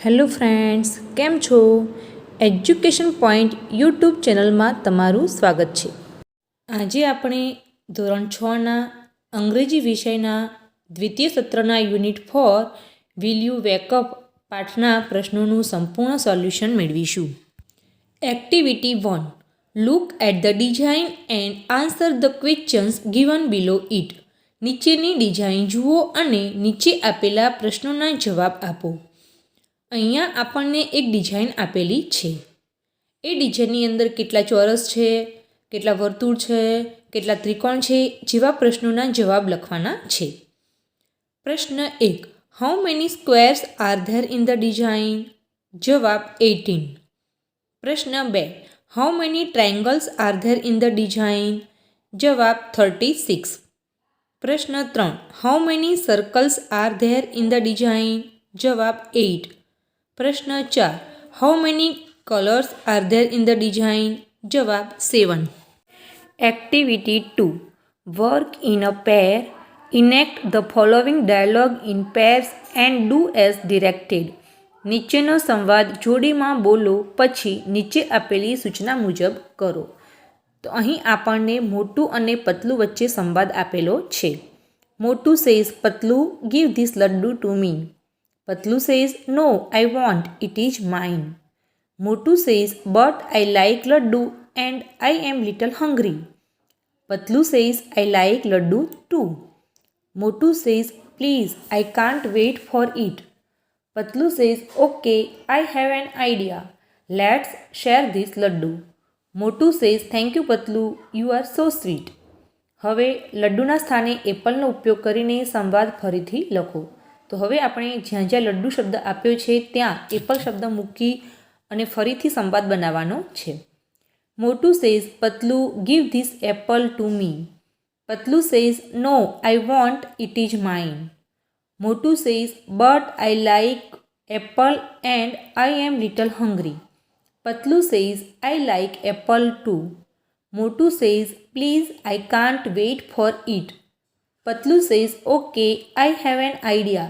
Hello friends, કેમ છો? Education point YouTube ચેનલમાં તમારું સ્વાગત છે. આજે આપણે ધોરણ 6ના અંગ્રેજી વિષયના દ્વિતીય સત્રના યુનિટ 4 વિલ યુ વેકઅપ પાઠના પ્રશ્નોનું સંપૂર્ણ સોલ્યુશન મેળવીશું. Activity 1. Look at the design and answer the questions given below it. નીચેની ડિઝાઇન જુઓ અને નીચે આપેલા પ્રશ્નોના જવાબ આપો. અહીંયા આપણને એક ડિઝાઇન આપેલી છે. એ ડિઝાઇનની અંદર કેટલા ચોરસ છે, કેટલા વર્તુળ છે, કેટલા ત્રિકોણ છે જેવા પ્રશ્નોના જવાબ લખવાના છે. પ્રશ્ન 1. How many squares are there in the design? જવાબ 18. પ્રશ્ન 2. How many triangles are there in the design? જવાબ 36. પ્રશ્ન 3. How many circles are there in the design? જવાબ 8. પ્રશ્ન 4. How many colours are there in the design? જવાબ 7. Activity 2. Work in a pair. Enact the following dialogue in pairs and do as directed. નીચેનો સંવાદ જોડીમાં બોલો પછી નીચે આપેલી સૂચના મુજબ કરો. તો અહીં આપણને મોટું અને પતલું વચ્ચે સંવાદ આપેલો છે. Motu says Patlu give this laddu to me. Patlu says, No, I want, it is mine. Motu says, But I like laddu and I am little hungry. Patlu says, I like laddu too. Motu says, Please, I can't wait for it. Patlu says, Okay, I have an idea. Let's share this laddu. Motu says, Thank you Patlu, you are so sweet. હવે લડ્ડુના સ્થાને એપલનો ઉપયોગ કરીને સંવાદ ફરીથી લખો. તો હવે આપણે જ્યાં જ્યાં લડ્ડુ શબ્દ આપ્યો છે ત્યાં એપલ શબ્દ મૂકી અને ફરીથી સંવાદ બનાવવાનો છે. Motu says Patlu give this apple to me. Patlu says no I want it is mine. Motu says but I like apple and I am little hungry. Patlu says I like apple too. Motu says please I can't wait for it. Patlu says, Okay, I have an idea.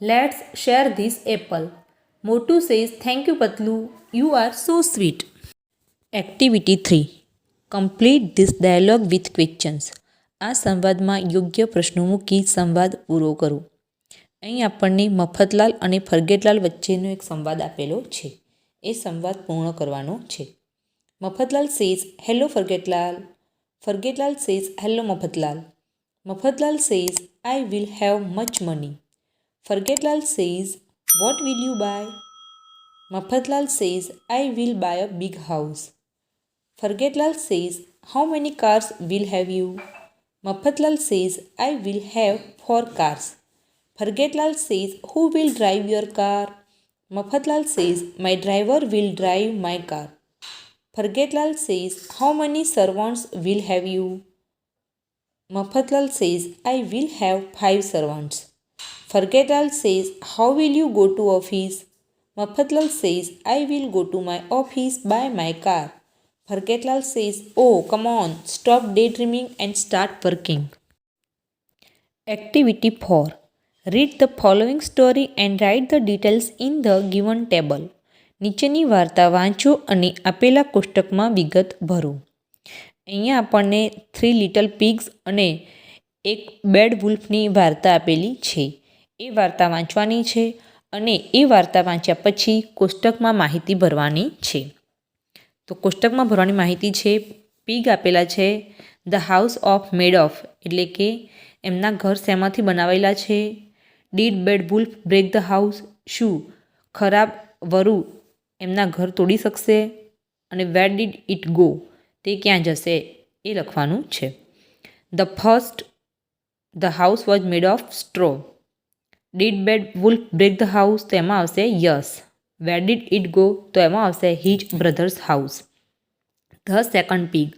Let's share this apple. Motu says, Thank you Patlu, you are so sweet. Activity 3. Complete this dialogue with questions. આ સંવાદમાં યોગ્ય પ્રશ્નો મૂકી સંવાદ પૂરો કરો. અહીં આપણને મફતલાલ અને ફરગેટલાલ વચ્ચેનો એક સંવાદ આપેલો છે. એ સંવાદ પૂર્ણ કરવાનો છે. Mafatlal says, hello Forgetlal. Forgetlal says, hello Mafatlal. Mafatlal says, I will have much money. Fargetlal says, What will you buy? Mafatlal says, I will buy a big house. Fargetlal says, How many cars will have you? Mafatlal says, I will have 4 cars. Fargetlal says, Who will drive your car? Mafatlal says, My driver will drive my car. Fargetlal says, How many servants will have you? Mafatlal says, I will have 5 servants. Fargetlal says, How will you go to office? Mafatlal says, I will go to my office by my car. Fargetlal says, Oh, come on, stop daydreaming and start working. Activity 4. Read the following story and write the details in the given table. નીચેની વાર્તા વાંચો અને આપેલા કોષ્ટકમાં વિગત ભરો. અહીંયા આપણને 3 લિટલ પિગ્સ અને એક બેડ વુલ્ફની વાર્તા આપેલી છે. એ વાર્તા વાંચવાની છે અને એ વાર્તા વાંચ્યા પછી કોષ્ટકમાં માહિતી ભરવાની છે. તો કોષ્ટકમાં ભરવાની માહિતી છે. પિગ આપેલા છે, the house of made of એટલે કે એમના ઘર શેમાંથી બનાવેલા છે. Did bad wolf break the house, શું ખરાબ વરુ એમના ઘર તોડી શકશે. અને વેર ડીડ ઇટ ગો, તે ક્યાં જશે એ લખવાનું છે. The house was made of straw. Did bad wolf break the house, તો એમાં આવશે yes. Where did it go, તો એમાં આવશે his brothers house. The second pig,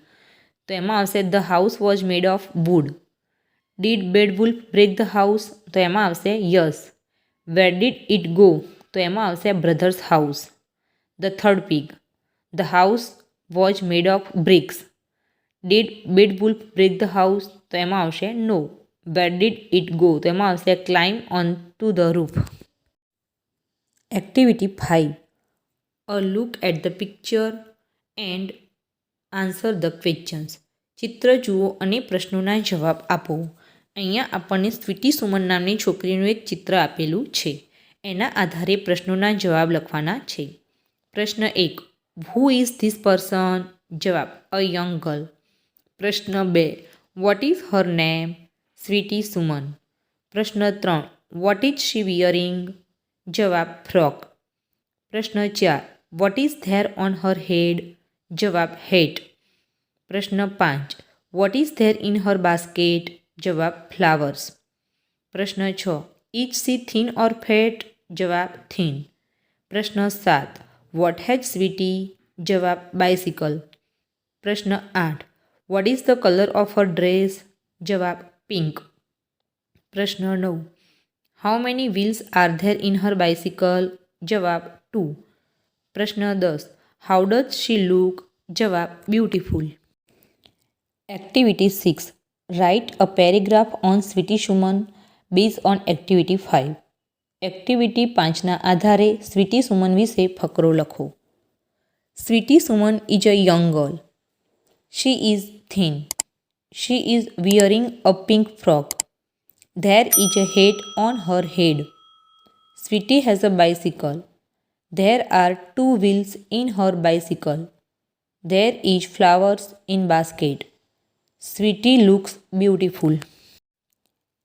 તો એમાં આવશે the house was made of wood. Did bad wolf break the house, તો એમાં આવશે yes. Where did it go, તો એમાં આવશે brothers house. The third pig, the house was made of BRICS. Did bad wolf break the house, તો એમાં આવશે no. Where did it go, તો એમાં આવશે climb on to the roof. Activity 5. A look at the picture and answer the questions. ચિત્ર જુઓ અને પ્રશ્નોના જવાબ આપો. અહીંયા આપણને સ્વીટી સુમન નામની છોકરીનું એક ચિત્ર આપેલું છે. એના આધારે પ્રશ્નોના જવાબ લખવાના છે. પ્રશ્ન 1. Who is this person? જવાબ, અ યંગ ગર્લ. પ્રશ્ન 2. What is her name? Sweety Suman. પ્રશ્ન 3. What is she wearing? જવાબ, ફ્રોક. પ્રશ્ન 4. What is there on her head? જવાબ, હેટ. પ્રશ્ન 5. What is there in her basket? જવાબ, ફ્લાવર્સ. પ્રશ્ન 6. Is she thin or fat? જવાબ, thin. પ્રશ્ન 7. What has Sweety? જવાબ, બાઇસિકલ. પ્રશ્ન 8. What is the colour of her dress? જવાબ, પિંક. પ્રશ્ન 9. How many wheels are there in her bicycle? જવાબ, 2. પ્રશ્ન 10. How does she look? જવાબ, beautiful. Activity 6. Write a paragraph on Sweety Suman base on activity 5. Activity 5ના આધારે સ્વીટી સુમન વિશે ફકરો લખો. Sweety Suman is a young girl. She is thin. She is wearing a pink frock. There is a hat on her head. Sweetie has a bicycle. There are 2 wheels in her bicycle. There is flowers in basket. Sweetie looks beautiful.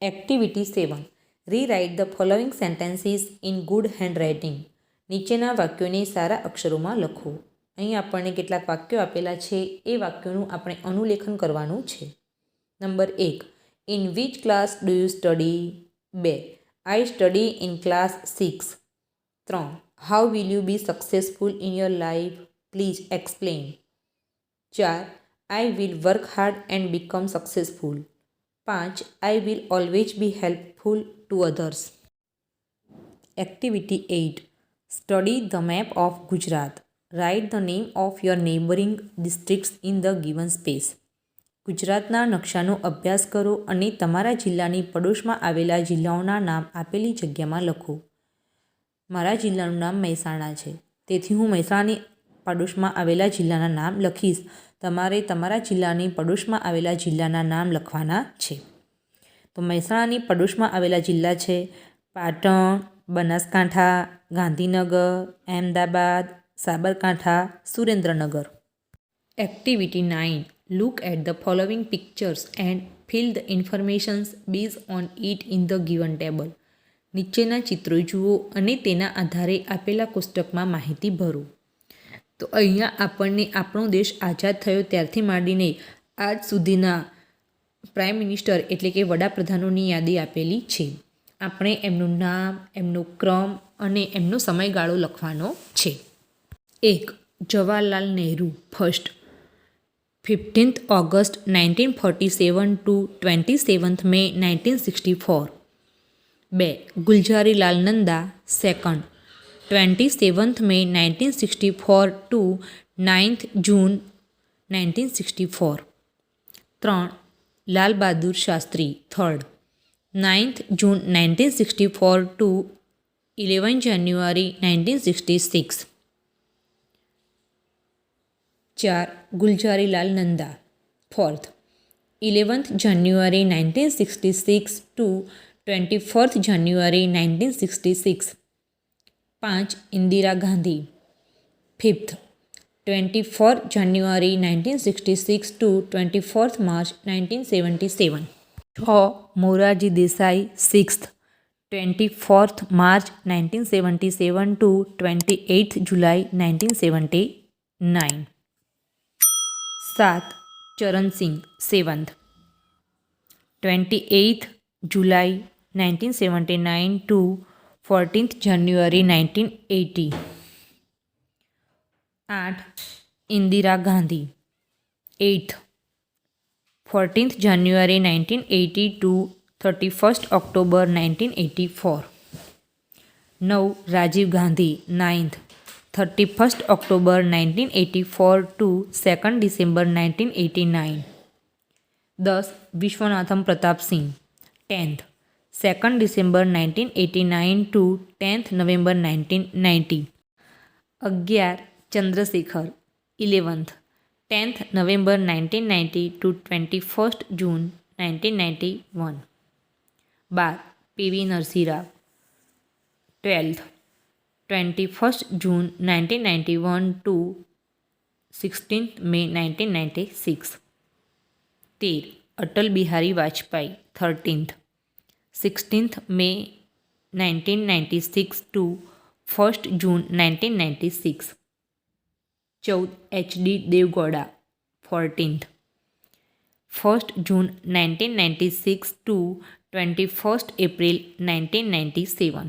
Activity 7. Rewrite the following sentences in good handwriting. નીચેના વાક્યોને સારા અક્ષરોમાં લખો. અહીં આપણને કેટલાક વાક્યો આપેલા છે. એ વાક્યોનું આપણે અનુલેખન કરવાનું છે. Number 1. In which class do you study? 2. I study in class 6. 3. How will you be successful in your life? Please explain. 4. I will work hard and become successful. 5. I will always be helpful to others. Activity 8. Study the map of Gujarat. Write the name of your neighboring districts in the given space. ગુજરાતના નકશાનો અભ્યાસ કરો અને તમારા જિલ્લાની પડોશમાં આવેલા જિલ્લાઓના નામ આપેલી જગ્યામાં લખો. મારા જિલ્લાનું નામ મહેસાણા છે, તેથી હું મહેસાણાની પડોશમાં આવેલા જિલ્લાના નામ લખીશ. તમારે તમારા જિલ્લાની પડોશમાં આવેલા જિલ્લાના નામ લખવાના છે. તો મહેસાણાની પડોશમાં આવેલા જિલ્લા છે Patan, Banaskantha, Gandhinagar, Ahmedabad, Sabarkantha, Surendranagar. Activity 9. Look at the following pictures and fill the informations based on it in the given table. નીચેના ચિત્રો જુઓ અને તેના આધારે આપેલા કોષ્ટકમાં માહિતી ભરો. તો અહીંયા આપણને આપણો દેશ આઝાદ થયો ત્યારથી માંડીને આજ સુધીના પ્રાઇમ મિનિસ્ટર એટલે કે વડાપ્રધાનોની યાદી આપેલી છે. આપણે એમનું નામ, એમનો ક્રમ અને એમનો સમયગાળો લખવાનો છે. 1. Jawaharlal Nehru first 15th August 1947 to 27th May 1964. 2. Gulzarilal Nanda second 27th May 1964 to 9th June 1964. 3. Lal Bahadur Shastri third 9th June 1964 to 11 January 1966. 4. Gulzarilal Nanda fourth 11th January 1966 to 24th January 1966. 5. Indira Gandhi 5th 24th January 1966 to 24th March 1977. 6. Morarji Desai 6th 24th March 1977 to 28th July 1979. 7. Charan Singh 7th 28th July 1979 to 14th January 1980. 8. Indira Gandhi 8th 14th January 1980 to 31st October 1984. 9. Rajiv Gandhi 9th 31st October 1984 to 2nd December 1989. 10. Vishwanath Pratap Singh 10th 2 December 1989 to 10th November 1990. 11 Chandrashekhar 11th 10th November 1990 to 21st June 1991. 12 PV Narasimha Rao 12th 21st June 1991 to 16th May 1996. 13 Atal Bihari Vajpayee 13th 16th May 1996 to 1st June 1996. 14 HD. Deve Gowda 14th 1st June 1996 to 21st April 1997.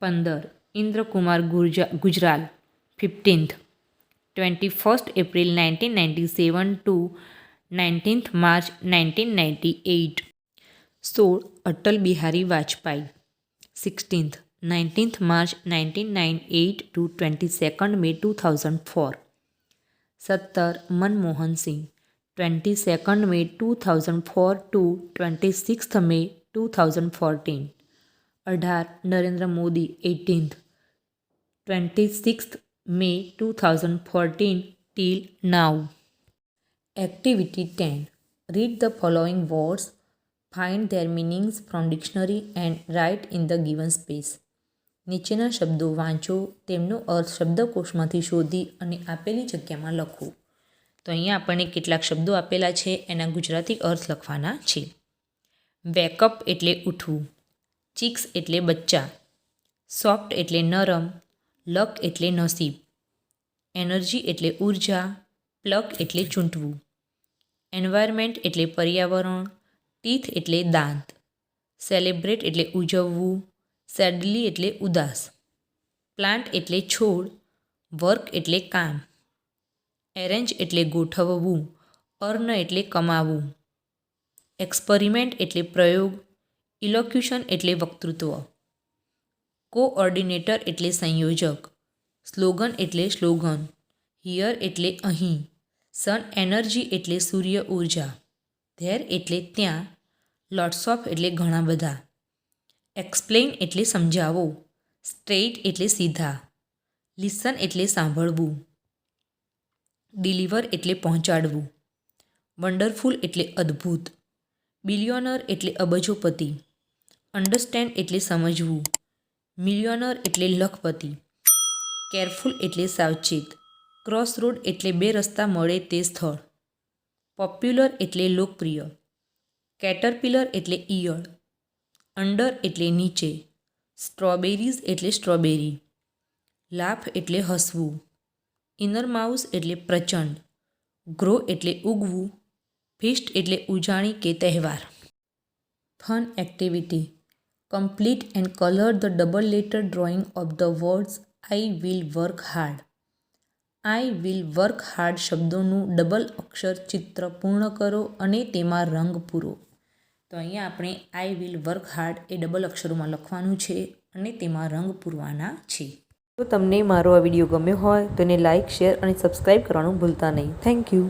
15 Inder Kumar Gujral 15th 21st April 1997 to 19th March 1998. 16 Atal Bihari Vajpayee 16th 19th March 1998 to 22nd May 2004. 17 Manmohan Singh 22nd May 2004 to 26th May 2014. 18 Narendra Modi 18th 26th May 2014 till now. Activity 10. Read the following words, find their meanings from dictionary and write in the given space. નીચેના શબ્દો વાંચો, તેમનો અર્થ શબ્દકોશમાંથી શોધી અને આપેલી જગ્યામાં લખો. તો અહીંયા આપણને કેટલાક શબ્દો આપેલા છે, એના ગુજરાતી અર્થ લખવાના છે. વેકઅપ એટલે ઉઠવું, ચિક્સ એટલે બચ્ચા, સોફ્ટ એટલે નરમ, લક એટલે નસીબ, એનર્જી એટલે ઉર્જા, પ્લક એટલે ચૂંટવું, એન્વાયરમેન્ટ એટલે પર્યાવરણ, ટીથ એટલે દાંત, સેલિબ્રેટ એટલે ઉજવવું, સેડલી એટલે ઉદાસ, પ્લાન્ટ એટલે છોડ, વર્ક એટલે કામ, એરેન્જ એટલે ગોઠવવું, અર્ન એટલે કમાવું, એક્સપેરિમેન્ટ એટલે પ્રયોગ, ઇલોક્યુશન એટલે વક્તૃત્વ, કોઓર્ડિનેટર એટલે સંયોજક, સ્લોગન એટલે સ્લોગન, હિયર એટલે અહીં, સન એનર્જી એટલે સૂર્ય ઉર્જા, ધેર એટલે ત્યાં, લોટ્સ ઓફ એટલે ઘણા બધા, એક્સપ્લેઇન એટલે સમજાવો, સ્ટ્રેઇટ એટલે સીધા, લિસન એટલે સાંભળવું, ડિલિવર એટલે પહોંચાડવું, વન્ડરફુલ એટલે અદ્ભુત, બિલિયોનર એટલે અબજોપતિ, અન્ડરસ્ટેન્ડ એટલે સમજવું, મિલિયોનર એટલે લખપતિ, કેરફુલ એટલે સાવચેત, ક્રોસ રોડ એટલે બે રસ્તા મળે તે સ્થળ, પોપ્યુલર એટલે લોકપ્રિય, કેટરપિલર એટલે ઈયળ, અંડર એટલે નીચે, સ્ટ્રોબેરીઝ એટલે સ્ટ્રોબેરી, લાફ એટલે હસવું, ઇનર માઉસ એટલે પ્રચંડ, ગ્રો એટલે ઉગવું, ફીસ્ટ એટલે ઉજાણી કે તહેવાર. Fun activity. Complete and colour the double letter drawing of the words I will work hard. I will work hard શબ્દોનું ડબલ અક્ષર ચિત્ર પૂર્ણ કરો અને તેમાં રંગ પૂરો. તો અહીંયા આપણે આઈ will work hard A double અક્ષરોમાં લખવાનું છે અને તેમાં રંગ પૂરવાના છે. જો તમને મારો આ વિડીયો ગમ્યો હોય તો એને લાઇક, શેર અને સબસ્ક્રાઈબ કરવાનું ભૂલતા નહીં. Thank you.